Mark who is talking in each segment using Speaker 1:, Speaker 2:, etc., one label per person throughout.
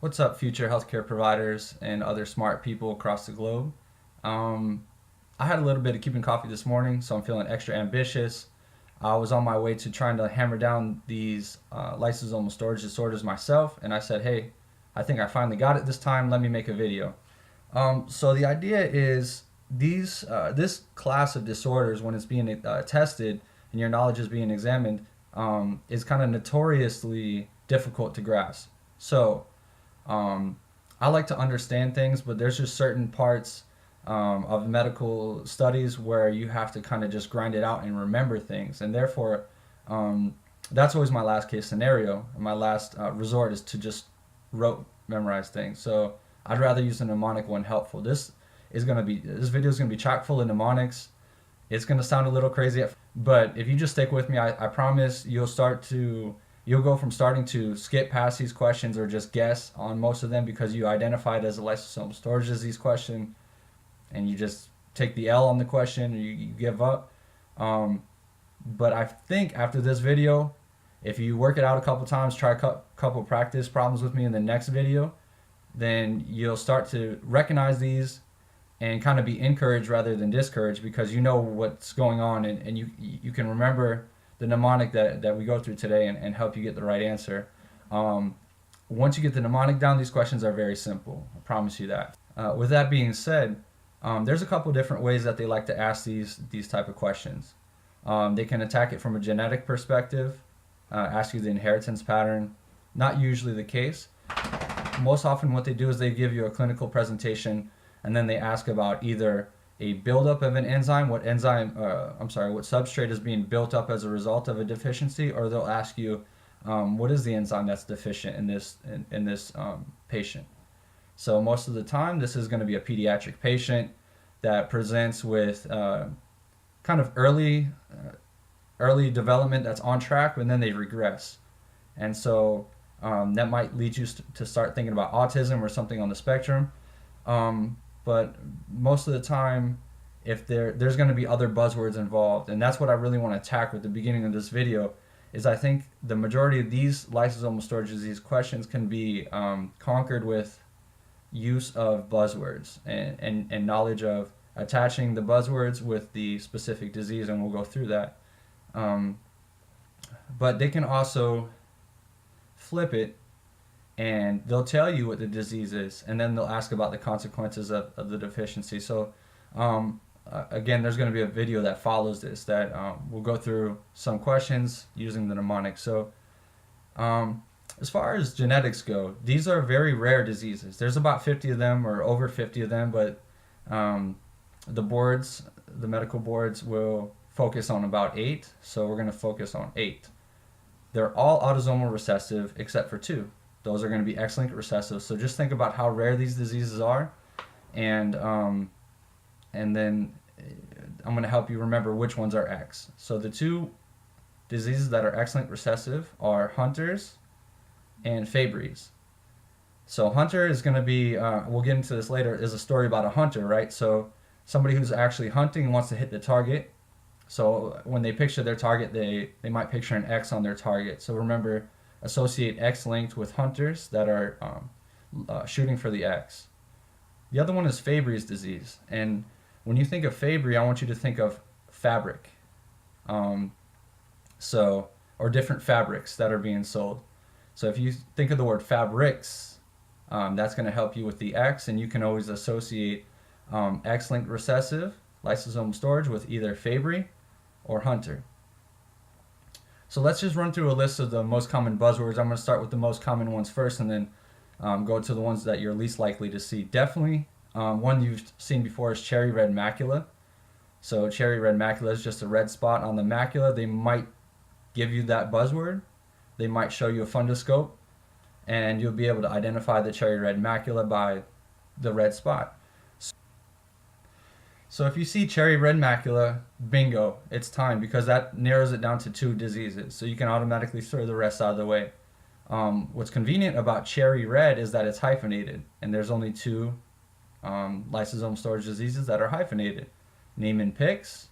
Speaker 1: What's up, future healthcare providers and other smart people across the globe? Um, I had a little bit of keeping coffee this morning, so I'm feeling extra ambitious. I was on my way to trying to hammer down these lysosomal storage disorders myself, and I said, hey, I think I finally got it this time. Let me make a video. So the idea is this class of disorders, when it's being tested and your knowledge is being examined, is kind of notoriously difficult to grasp. So um, I like to understand things, but there's just certain parts of medical studies where you have to kind of just grind it out and remember things, and therefore, um, that's always my last case scenario. My last resort is to just rote memorize things. So I'd rather use a mnemonic when helpful. This video is gonna be chock full of mnemonics. It's gonna sound a little crazy, but if you just stick with me, I promise you'll go from starting to skip past these questions or just guess on most of them because you identified as a lysosomal storage disease question, and you just take the L on the question and you give up. Um, but I think after this video, if you work it out a couple times, try a couple practice problems with me in the next video, then you'll start to recognize these and kind of be encouraged rather than discouraged because you know what's going on, and you can remember the mnemonic that we go through today, and help you get the right answer. Um, Once you get the mnemonic down, these questions are very simple. I promise you that. With that being said, there's a couple different ways that they like to ask these type of questions. They can attack it from a genetic perspective, ask you the inheritance pattern. Not usually the case. Most often what they do is they give you a clinical presentation, and then they ask about either a buildup of an enzyme, what substrate is being built up as a result of a deficiency, or they'll ask you what is the enzyme that's deficient in this patient. So most of the time, this is going to be a pediatric patient that presents with kind of early development that's on track, and then they regress. And so that might lead you to start thinking about autism or something on the spectrum. But most of the time, if there's going to be other buzzwords involved, and that's what I really want to attack with the beginning of this video, is I think the majority of these lysosomal storage disease questions can be conquered with use of buzzwords and knowledge of attaching the buzzwords with the specific disease, and we'll go through that. But they can also flip it, and they'll tell you what the disease is, and then they'll ask about the consequences of the deficiency. So again, there's going to be a video that follows this that will go through some questions using the mnemonic. So as far as genetics go, these are very rare diseases. There's about 50 of them or over 50 of them, but the medical boards will focus on about 8, so we're going to focus on 8. They're all autosomal recessive except for 2. Those are going to be X-linked recessive. So just think about how rare these diseases are, and then I'm going to help you remember which ones are X. So the 2 diseases that are X-linked recessive are Hunter's and Fabry's. So Hunter is going to be, we'll get into this later, is a story about a hunter, right? So somebody who's actually hunting wants to hit the target. So when they picture their target, they might picture an X on their target. So remember, associate X-linked with hunters that are shooting for the X. The other one is Fabry's disease. And when you think of Fabry, I want you to think of fabric. Or different fabrics that are being sold. So if you think of the word fabrics, that's going to help you with the X, and you can always associate X-linked recessive lysosomal storage with either Fabry or Hunter. So let's just run through a list of the most common buzzwords. I'm going to start with the most common ones first, and then go to the ones that you're least likely to see. Definitely one you've seen before is cherry red macula. So cherry red macula is just a red spot on the macula. They might give you that buzzword. They might show you a fundoscope, and you'll be able to identify the cherry red macula by the red spot. So if you see cherry red macula, bingo, it's time, because that narrows it down to 2 diseases. So you can automatically throw the rest out of the way. What's convenient about cherry red is that it's hyphenated, and there's only 2 lysosomal storage diseases that are hyphenated: Niemann-Pick's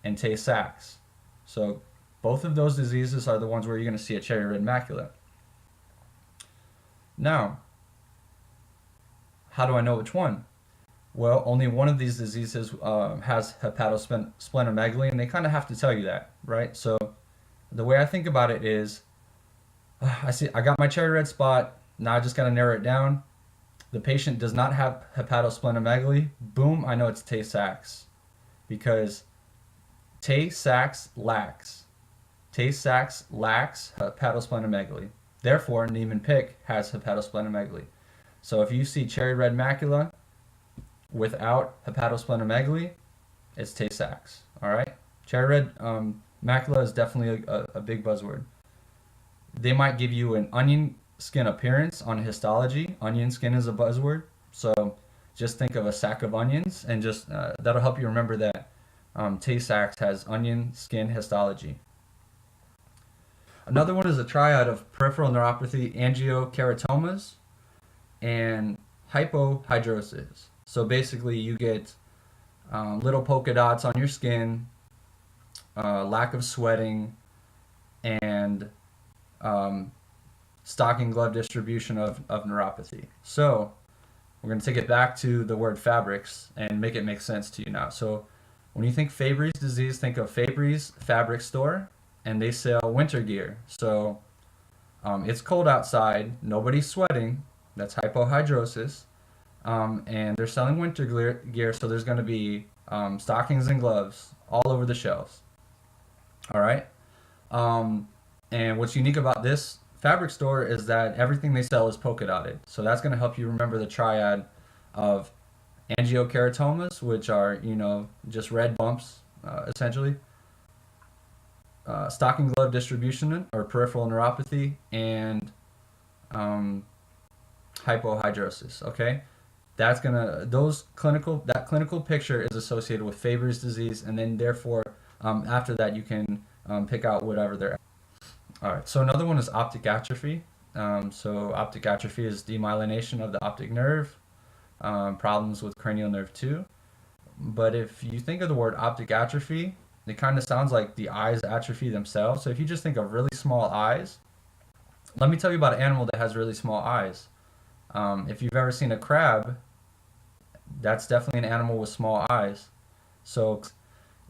Speaker 1: and Tay-Sachs. So both of those diseases are the ones where you're going to see a cherry red macula. Now, How do I know which one? Well, only one of these diseases has hepatosplenomegaly, and they kind of have to tell you that, right? So the way I think about it is, I got my cherry red spot. Now I just gotta narrow it down. The patient does not have hepatosplenomegaly. Boom, I know it's Tay-Sachs, because Tay-Sachs lacks. Tay-Sachs lacks hepatosplenomegaly. Therefore, Niemann-Pick has hepatosplenomegaly. So if you see cherry red macula without hepatosplenomegaly, it's Tay-Sachs. All right. Cherry red macula is definitely a big buzzword. They might give you an onion skin appearance on histology. Onion skin is a buzzword. So just think of a sack of onions, and just that'll help you remember that Tay-Sachs has onion skin histology. Another one is a triad of peripheral neuropathy, angiokeratomas, and hypohidrosis. So basically, you get little polka dots on your skin, lack of sweating, and stocking glove distribution of neuropathy. So we're going to take it back to the word fabrics and make it make sense to you now. So when you think Fabry's disease, think of Fabry's fabric store, and they sell winter gear. So it's cold outside, nobody's sweating, that's hypohidrosis, and they're selling winter gear, so there's going to be stockings and gloves all over the shelves. All right. And what's unique about this fabric store is that everything they sell is polka dotted. So that's going to help you remember the triad of angiokeratomas, which are, just red bumps, essentially. Stocking glove distribution or peripheral neuropathy, and hypohidrosis. Okay, that clinical picture is associated with Fabry's disease, and then therefore after that you can pick out whatever they're. All right. So another one is optic atrophy. So optic atrophy is demyelination of the optic nerve, problems with cranial nerve 2. But if you think of the word optic atrophy, it kind of sounds like the eyes atrophy themselves. So if you just think of really small eyes, let me tell you about an animal that has really small eyes. If you've ever seen a crab, that's definitely an animal with small eyes. So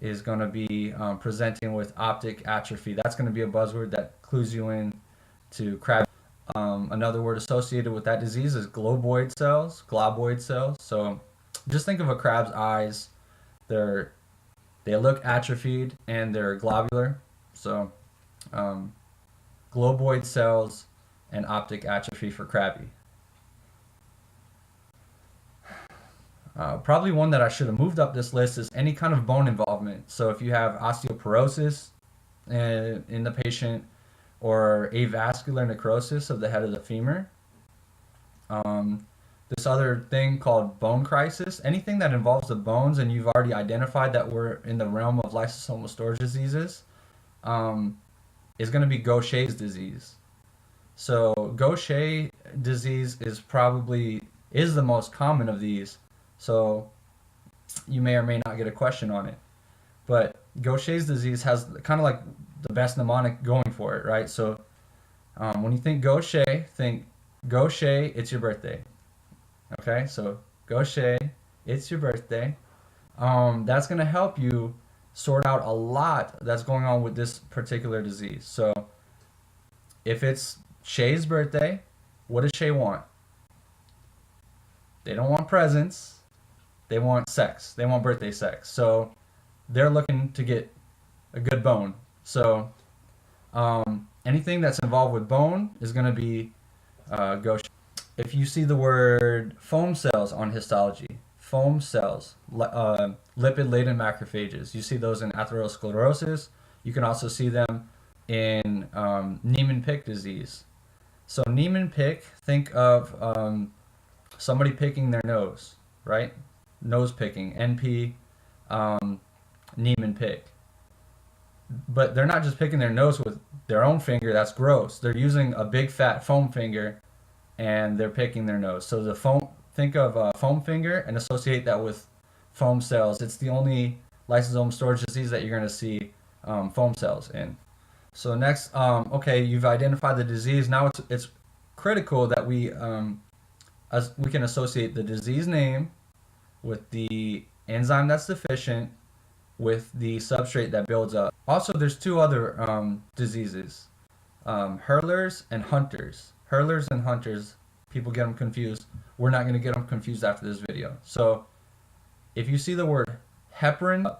Speaker 1: is going to be presenting with optic atrophy. That's going to be a buzzword that clues you in to crab. Another word associated with that disease is globoid cells. So just think of a crab's eyes. They look atrophied and they're globular. So globoid cells and optic atrophy for crabby. Probably one that I should have moved up this list is any kind of bone involvement. So if you have osteoporosis in the patient, or avascular necrosis of the head of the femur, this other thing called bone crisis, anything that involves the bones and you've already identified that we're in the realm of lysosomal storage diseases, is going to be Gaucher's disease. So Gaucher disease is the most common of these. So you may or may not get a question on it. But Gaucher's disease has kind of like the best mnemonic going for it, right? So when you think Gaucher, it's your birthday. Okay, so Gaucher, it's your birthday. That's going to help you sort out a lot that's going on with this particular disease. So if it's Shay's birthday, what does Shay want? They don't want presents. They want sex. They want birthday sex. So they're looking to get a good bone. So anything that's involved with bone is going to be Gaucher. If you see the word foam cells on histology, foam cells, lipid-laden macrophages, you see those in atherosclerosis. You can also see them in Niemann-Pick disease. So Niemann-Pick, think of somebody picking their nose, right? Nose picking, NP, Niemann-Pick. But they're not just picking their nose with their own finger. That's gross. They're using a big fat foam finger, and they're picking their nose. So the foam, think of a foam finger and associate that with foam cells. It's the only lysosomal storage disease that you're going to see foam cells in. So next, okay, you've identified the disease. Now it's critical that we as we can associate the disease name with the enzyme that's deficient with the substrate that builds up. Also, there's two other diseases, hurlers and hunters. Hurlers and hunters, people get them confused. We're not going to get them confused after this video. So if you see the word heparin,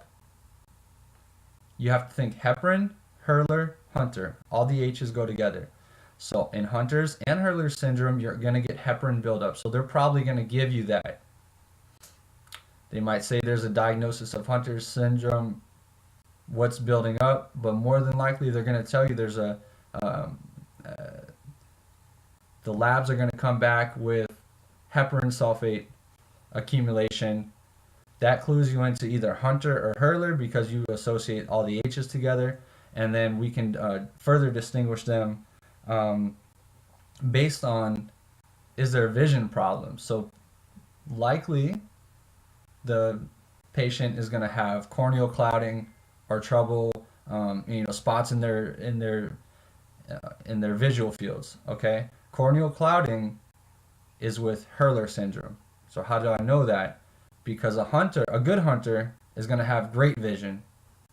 Speaker 1: you have to think heparin, hurler, hunter. All the H's go together. So in Hunter's and Hurler's syndrome, you're going to get heparin buildup. So they're probably going to give you that. They might say there's a diagnosis of Hunter's syndrome, what's building up, but more than likely they're going to tell you there's um, uh, the labs are going to come back with heparin sulfate accumulation. That clues you into either Hunter or Hurler because you associate all the H's together, and then we can further distinguish them based on, is there a vision problem? So likely the patient is going to have corneal clouding or trouble, spots in their visual fields. Okay, corneal clouding is with Hurler syndrome. So how do I know that? Because a good hunter, is going to have great vision.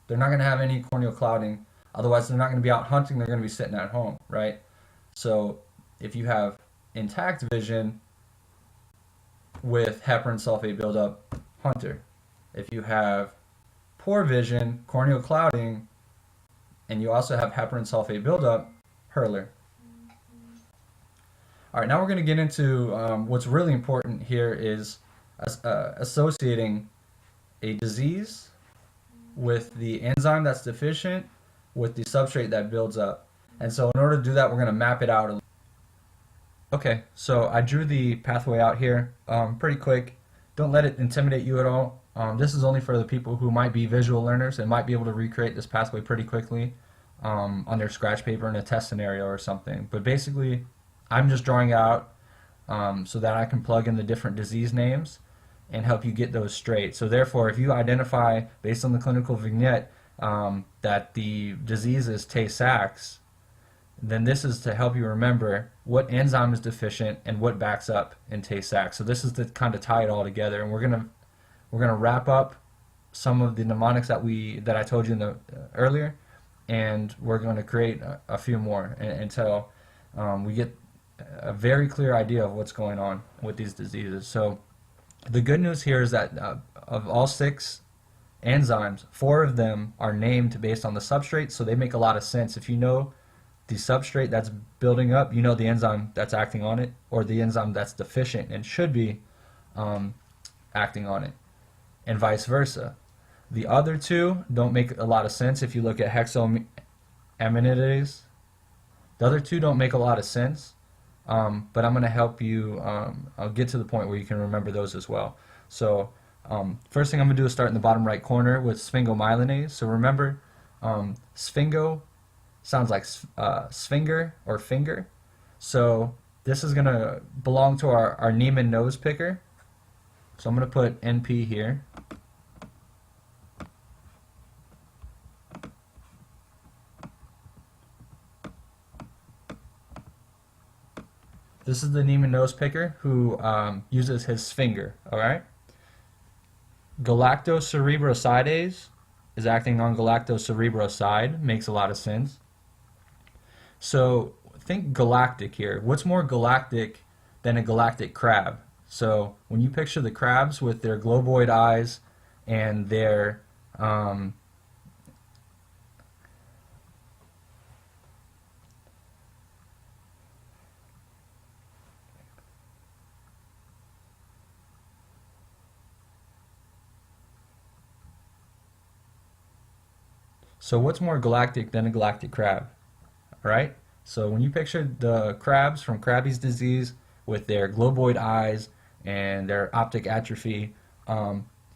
Speaker 1: They're not going to have any corneal clouding. Otherwise, they're not going to be out hunting. They're going to be sitting at home, right? So if you have intact vision with heparin sulfate buildup, hunter. If you have poor vision, corneal clouding, and you also have heparin sulfate buildup, Hurler. All right, now we're going to get into what's really important here is associating a disease with the enzyme that's deficient with the substrate that builds up. And so in order to do that, we're going to map it out. Okay, so I drew the pathway out here pretty quick. Don't let it intimidate you at all. This is only for the people who might be visual learners and might be able to recreate this pathway pretty quickly on their scratch paper in a test scenario or something. But basically, I'm just drawing out so that I can plug in the different disease names and help you get those straight. So therefore, if you identify, based on the clinical vignette, that the disease is Tay-Sachs, then this is to help you remember what enzyme is deficient and what backs up in Tay-Sachs. So this is to kind of tie it all together, and we're gonna wrap up some of the mnemonics that I told you earlier, and we're going to create a few more until we get a very clear idea of what's going on with these diseases. So the good news here is that of all 6 enzymes, 4 of them are named based on the substrate, so they make a lot of sense. If you know the substrate that's building up, you know the enzyme that's acting on it, or the enzyme that's deficient and should be acting on it, and vice versa. The other 2 don't make a lot of sense if you look at hexoaminidase. The other 2 don't make a lot of sense, but I'm going to help you. I'll get to the point where you can remember those as well. So first thing I'm going to do is start in the bottom right corner with sphingomyelinase. So remember, sphingo sounds like sphinger or finger. So this is going to belong to our Niemann nose picker. So I'm going to put NP here. This is the Niemann nose picker who uses his finger, all right? Galactocerebrosidase is acting on galactocerebroside. Makes a lot of sense. So think galactic here. What's more galactic than a galactic crab? So when you picture the crabs with their globoid eyes and their so what's more galactic than a galactic crab? All right? So when you picture the crabs from Krabbe's disease with their globoid eyes and their optic atrophy,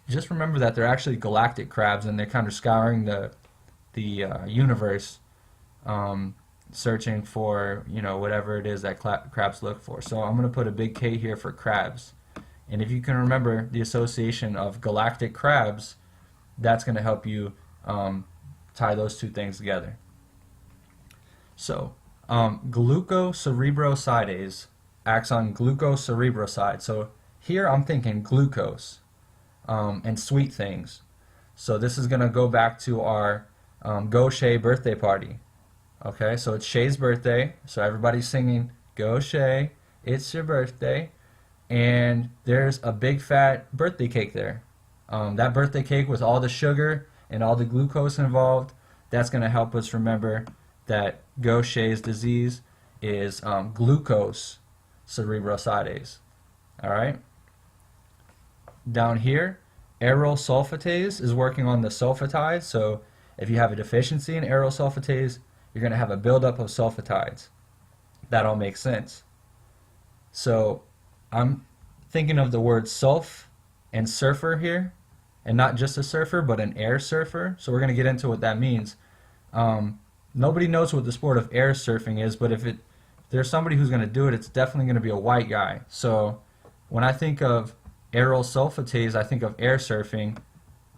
Speaker 1: just remember that they're actually galactic crabs, and they're kind of scouring the universe, searching for whatever it is that crabs look for. So I'm going to put a big K here for crabs, and if you can remember the association of galactic crabs, that's going to help you tie those 2 things together. So glucocerebrosidase acts on glucocerebroside. So here I'm thinking glucose and sweet things. So this is going to go back to our Gaucher birthday party. Okay, so it's Shay's birthday. So everybody's singing, "Go Shay, it's your birthday." And there's a big fat birthday cake there. That birthday cake with all the sugar and all the glucose involved, that's going to help us remember that Gaucher's disease is glucose cerebrosidase. All right. Down here, aryl sulfatase is working on the sulfatides. So if you have a deficiency in aryl sulfatase, you're going to have a buildup of sulfatides. That all makes sense. So I'm thinking of the word sulf and surfer here, and not just a surfer, but an air surfer. So we're going to get into what that means. Nobody knows what the sport of air surfing is, but if there's somebody who's going to do it, it's definitely going to be a white guy. So when I think of aryl sulfatase, I think of air surfing,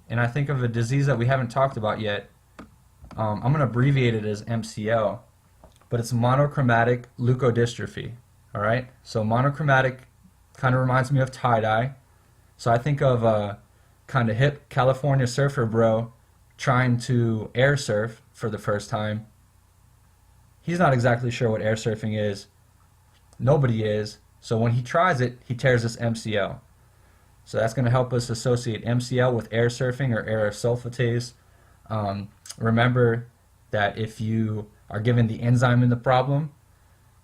Speaker 1: and I think of a disease that we haven't talked about yet. I'm going to abbreviate it as MCL, but it's monochromatic leukodystrophy. All right, so monochromatic kind of reminds me of tie-dye. So I think of a kind of hip California surfer bro trying to air surf for the first time. He's not exactly sure what air surfing is. Nobody is. So when he tries it, he tears his MCL. So that's going to help us associate MCL with air surfing or air sulfatase. Remember that if you are given the enzyme in the problem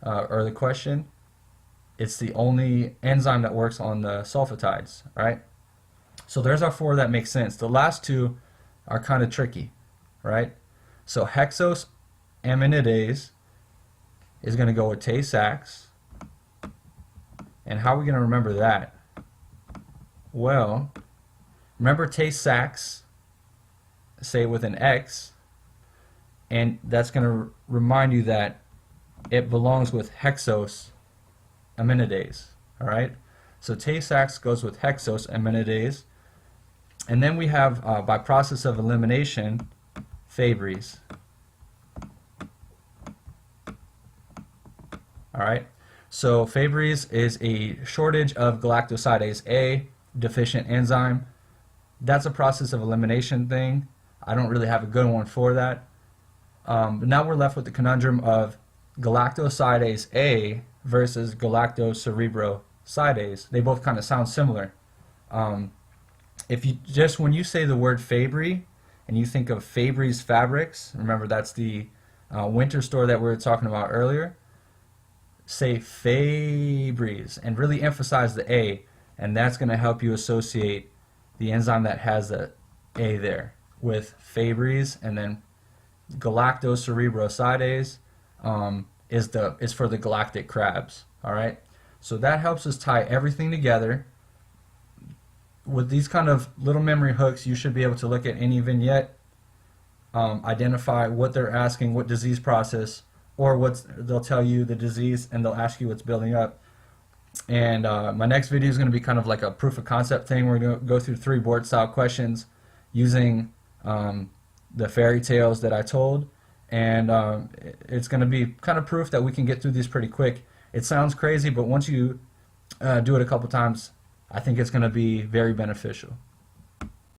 Speaker 1: or the question, it's the only enzyme that works on the sulfatides, right? So there's our four that make sense. The last two are kind of tricky, right? So hexose aminidase is going to go with Tay-Sachs. And how are we going to remember that? Well, remember Tay-Sachs, say it with an X, and that's going to remind you that it belongs with hexose aminidase. All right, so Tay-Sachs goes with hexose aminidase, and then we have by process of elimination Fabry's. All right, so Fabry's is a shortage of galactosidase A deficient enzyme. That's a process of elimination thing. I don't really have a good one for that. But now we're left with the conundrum of galactosidase A versus galactocerebrosidase. They both kind of sound similar. If you just when you say the word Fabry and you think of Fabry's Fabrics, remember that's the winter store that we were talking about earlier. Say Fabry's and really emphasize the A, and that's going to help you associate the enzyme that has the A there with Fabry's, and then galactocerebrosidase is for the galactic crabs. All right, so that helps us tie everything together. With these kind of little memory hooks, you should be able to look at any vignette, identify what they're asking, what disease process, or they'll tell you the disease, and they'll ask you what's building up. And my next video is going to be kind of like a proof of concept thing. We're going to go through 3 board style questions using the fairy tales that I told, and it's going to be kind of proof that we can get through these pretty quick. It sounds crazy, but once you do it a couple times, I think it's going to be very beneficial.